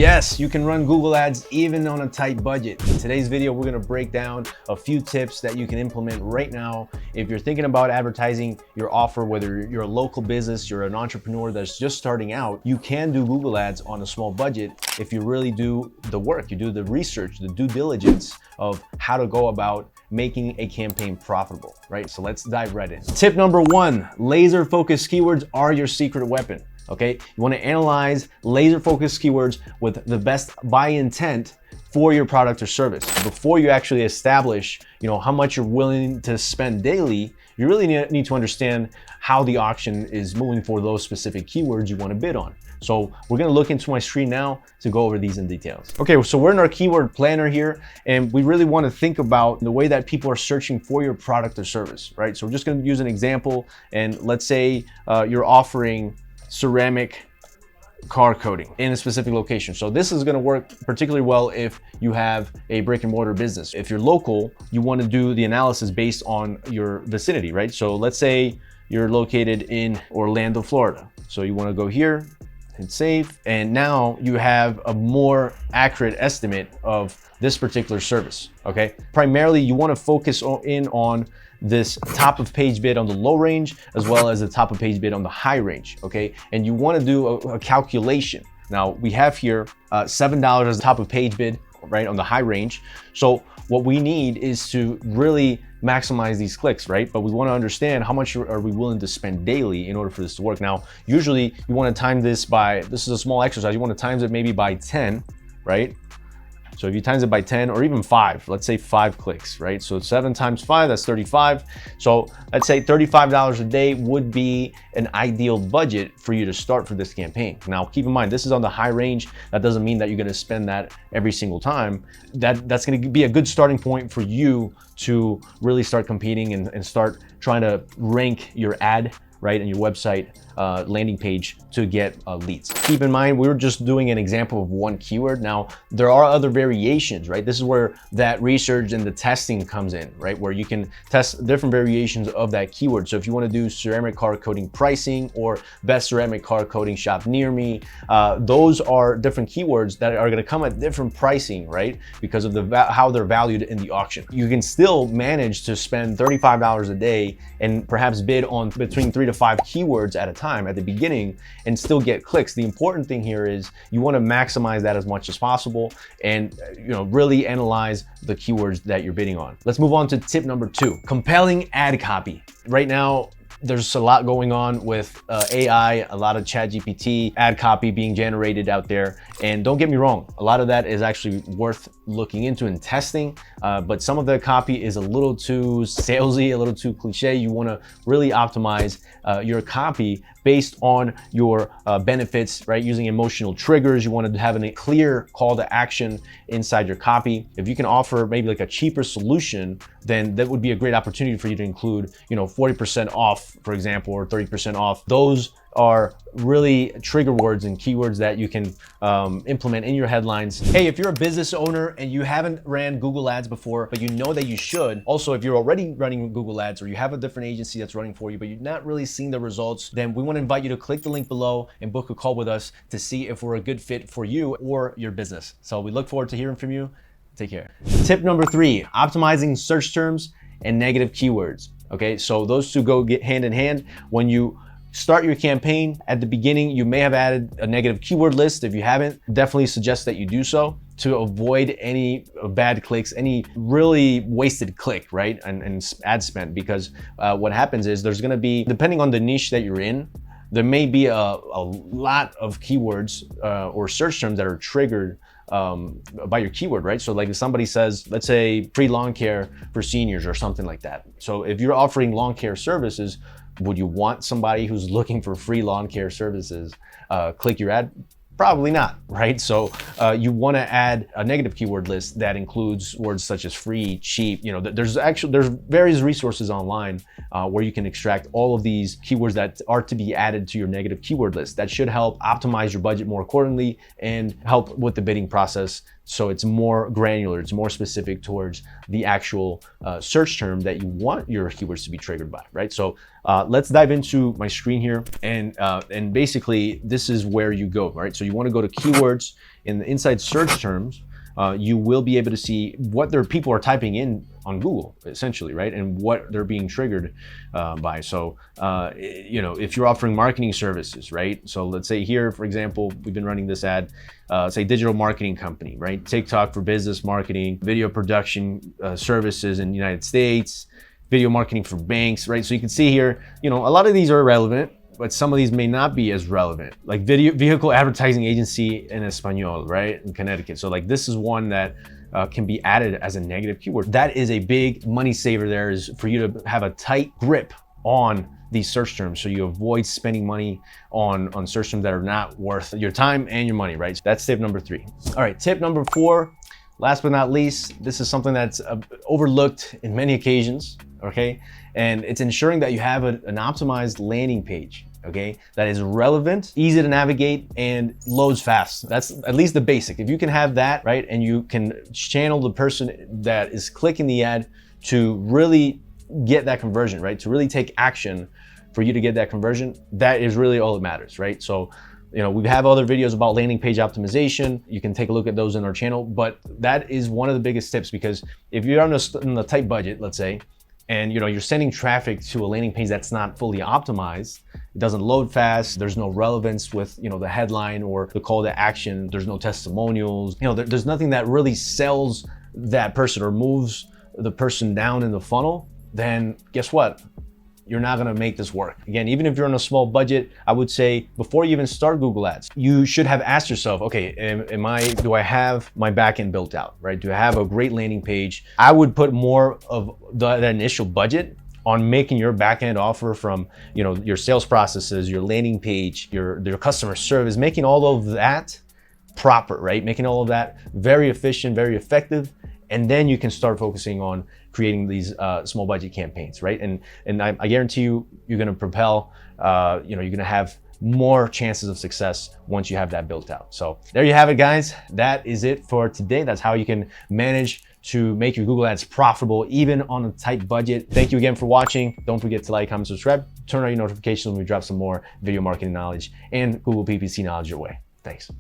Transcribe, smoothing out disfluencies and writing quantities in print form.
Yes, you can run Google Ads even on a tight budget. In today's video, we're gonna break down a few tips that you can implement right now. If you're thinking about advertising your offer, whether you're a local business, you're an entrepreneur that's just starting out, you can do Google Ads on a small budget if you really do the work, you do the research, the due diligence of how to go about making a campaign profitable, right? So let's dive right in. Tip number one, laser focused keywords are your secret weapon. Okay, you want to analyze laser focused keywords with the best buy intent for your product or service. Before you actually establish, how much you're willing to spend daily, you really need to understand how the auction is moving for those specific keywords you want to bid on. So we're going to look into my screen now to go over these in details. Okay, so we're in our keyword planner here, and we really want to think about the way that people are searching for your product or service, right? So we're just going to use an example, and let's say you're offering ceramic car coating in a specific location. So this is going to work particularly well if you have a brick and mortar business. If you're local, you want to do the analysis based on your vicinity, right? So let's say you're located in Orlando, Florida. So you want to go here, hit save, and now you have a more accurate estimate of this particular service, okay? Primarily, you want to focus in on this top of page bid on the low range, as well as the top of page bid on the high range, okay? And you want to do a calculation. Now we have here $7 as the top of page bid, right, on the high range. So what we need is to really maximize these clicks, right? But we want to understand how much are we willing to spend daily in order for this to work. Now, usually you want to time this by, this is a small exercise, you want to times it maybe by 10, right? So if you times it by 10 or even 5, let's say 5 clicks, right? So 7 times 5, that's 35. So let's say $35 a day would be an ideal budget for you to start for this campaign. Now, keep in mind, this is on the high range. That doesn't mean that you're gonna spend that every single time. That's gonna be a good starting point for you to really start competing and start trying to rank your ad, right, and your website landing page to get leads. Keep in mind, we were just doing an example of one keyword. Now, there are other variations, right? This is where that research and the testing comes in, right? Where you can test different variations of that keyword. So if you want to do ceramic car coating pricing or best ceramic car coating shop near me, those are different keywords that are going to come at different pricing, right? Because of how they're valued in the auction. You can still manage to spend $35 a day and perhaps bid on between 3 to 5 keywords at a time at the beginning and still get clicks. The important thing here is you want to maximize that as much as possible and really analyze the keywords that you're bidding on. Let's move on to tip number 2, compelling ad copy. Right now, there's a lot going on with AI, a lot of ChatGPT ad copy being generated out there. And don't get me wrong, a lot of that is actually worth looking into and testing, but some of the copy is a little too salesy, a little too cliche. You wanna really optimize your copy based on your benefits, right? Using emotional triggers. You want to have a clear call to action inside your copy. If you can offer maybe like a cheaper solution, then that would be a great opportunity for you to include, 40% off, for example, or 30% off. Those are really trigger words and keywords that you can implement in your headlines. Hey, if you're a business owner and you haven't ran Google Ads before, but you know that you should, also if you're already running Google Ads or you have a different agency that's running for you, but you're not really seeing the results, then we want to invite you to click the link below and book a call with us to see if we're a good fit for you or your business. So we look forward to hearing from you. Take care. Tip number 3, optimizing search terms and negative keywords. Okay, so those two go hand in hand. When you start your campaign at the beginning, you may have added a negative keyword list. If you haven't, definitely suggest that you do so to avoid any bad clicks, any really wasted click, right? And ad spend, because what happens is there's gonna be, depending on the niche that you're in, there may be a lot of keywords or search terms that are triggered by your keyword, right? So like if somebody says, let's say free lawn care for seniors or something like that. So if you're offering lawn care services, would you want somebody who's looking for free lawn care services click your ad? Probably not, right? So you want to add a negative keyword list that includes words such as free, cheap. There's various resources online where you can extract all of these keywords that are to be added to your negative keyword list. That should help optimize your budget more accordingly and help with the bidding process So it's more granular, it's more specific towards the actual search term that you want your keywords to be triggered by, right? So let's dive into my screen here, and basically this is where you go, right? So you want to go to keywords in the inside search terms. You will be able to see what their people are typing in on Google, essentially, right? And what they're being triggered by. So, you know, if you're offering marketing services, right? So let's say here, for example, we've been running this ad, say digital marketing company, right? TikTok for business marketing, video production services in the United States, video marketing for banks, right? So you can see here, you know, a lot of these are relevant, but some of these may not be as relevant, like vehicle advertising agency in Espanol, right, in Connecticut. So like this is one that can be added as a negative keyword. That is a big money saver there, is for you to have a tight grip on these search terms, so you avoid spending money on search terms that are not worth your time and your money, right? So that's tip number 3. All right, tip number 4, last but not least, this is something that's overlooked in many occasions, okay? And it's ensuring that you have an optimized landing page, okay? That is relevant, easy to navigate, and loads fast. That's at least the basic. If you can have that, right, and you can channel the person that is clicking the ad to really get that conversion, right? To really take action for you to get that conversion, that is really all that matters, right? So, you know, we have other videos about landing page optimization. You can take a look at those in our channel, but that is one of the biggest tips, because if you're on a tight budget, let's say, and you know, you're sending traffic to a landing page that's not fully optimized, it doesn't load fast, there's no relevance with, you know, the headline or the call to action, there's no testimonials, you know, there's nothing that really sells that person or moves the person down in the funnel, then guess what? You're not gonna make this work. Again, even if you're on a small budget, I would say before you even start Google Ads, you should have asked yourself, okay, do I have my backend built out, right? Do I have a great landing page? I would put more of that initial budget on making your backend offer, from, you know, your sales processes, your landing page, your customer service, making all of that proper, right? Making all of that very efficient, very effective. And then you can start focusing on creating these small budget campaigns, right? And I guarantee you, you're gonna propel, you know, you're gonna have more chances of success once you have that built out. So there you have it, guys. That is it for today. That's how you can manage to make your Google Ads profitable, even on a tight budget. Thank you again for watching. Don't forget to like, comment, subscribe, turn on your notifications when we drop some more video marketing knowledge and Google PPC knowledge your way. Thanks.